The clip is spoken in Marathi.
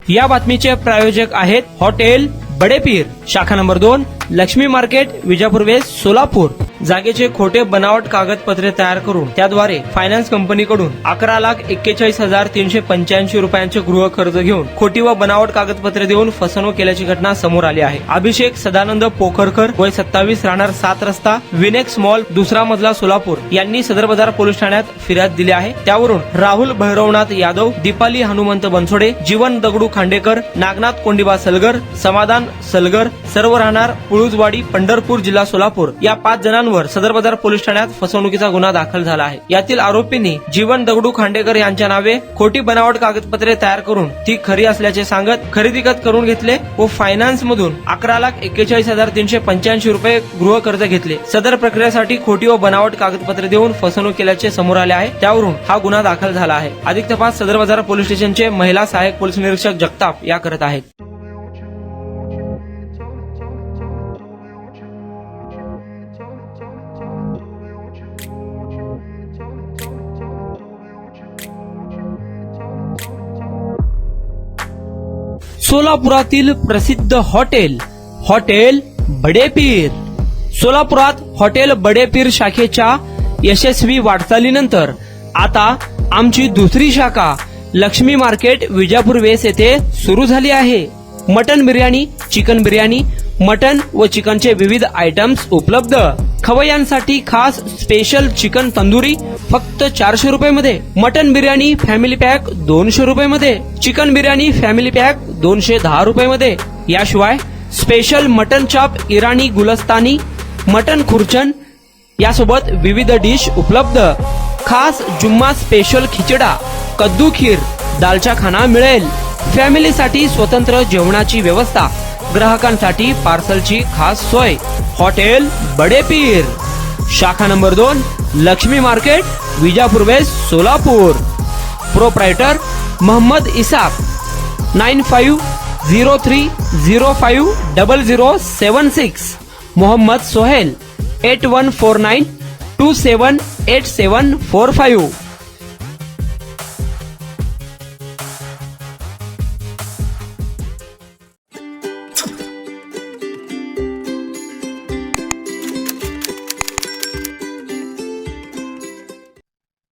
या बातमीचे प्रायोजक आहेत हॉटेल बडेपीर, शाखा number 2, Lakshmi market, Vijapur west, Solapur. जागेचे खोटे बनावट कागदपत्रे तयार करून त्याद्वारे फायनान्स कंपनीकडून 11,41,385 रुपयांचे गृह कर्ज घेऊन खोटी व बनावट कागदपत्रे देऊन फसवणूक केल्याची घटना समोर आली आहे। अभिषेक सदानंद पोखरकर, वय 27, राहणार 7 रस्ता, विनेक्स मॉल, दुसरा मजला, सोलापूर यांनी सदर बाजार पोलीस ठाण्यात फिर्याद दिली आहे। त्यावरून राहुल भैरवनाथ यादव, दीपाली हनुमंत बनसोडे, जीवन दगडू खांडेकर, नागनाथ कोंडिबा सलगर, समाधान सलगर, सर्व राहणार पुळुजवाडी, पंढरपूर, जिल्हा सोलापूर या 5 जणांवर सदर बाजार पोलीस ठाण्यात फसवणुकीचा गुन्हा दाखल झाला आहे। यातील आरोपींनी जीवन दगडू खांडेकर यांच्या नावे खोटी बनावट कागदपत्रे तयार करून ती खरी असल्याचे सांगत खरेदी करून घेतले व फायनान्स मधून 11,41,385 रुपये गृह कर्ज घेतले। सदर प्रक्रियेसाठी खोटी व बनावट कागदपत्रे देऊन फसवणूक केल्याचे समोर आले आहे। त्यावरून हा गुन्हा दाखल झाला आहे। अधिक तपास सदर बाजार पोलीस स्टेशनचे महिला सहाय्यक पोलीस निरीक्षक जगताप या करत आहेत। सोलापुरातील प्रसिद्ध हॉटेल बडेपीर। सोलापुरात हॉटेल बडेपीर शाखेच्या यशस्वी वाटचालीनंतर आता आमची दुसरी शाखा लक्ष्मी मार्केट, विजापूर वेस्ट येथे सुरू झाली आहे। Mutton biryani, chicken biryani, mutton व चिकनचे विविध आयटम्स उपलब्ध। खवय्यांसाठी खास स्पेशल चिकन तंदुरी फक्त 400 रुपये मध्ये, मटन बिर्याणी फॅमिली पॅक 200 रुपये मध्ये, चिकन बिर्याणी फॅमिली पॅक 210 रुपये मध्ये। याशिवाय स्पेशल मटन चाप, इराणी गुलस्तानी, मटन खुर्चन यासोबत विविध डिश उपलब्ध। खास जुम्मा स्पेशल खिचडा, कद्दू खीर, दालचा खाना मिळेल। फॅमिलीसाठी स्वतंत्र जेवणाची व्यवस्था, ग्राहकांसाठी पार्सलची खास सोय। हॉटेल बडेपीर, शाखा number 2, Lakshmi market, Vijapur west, Solapur. Proprietor Mohammed Isaq, 9503050076। Mohammed Sohel, 8149278745।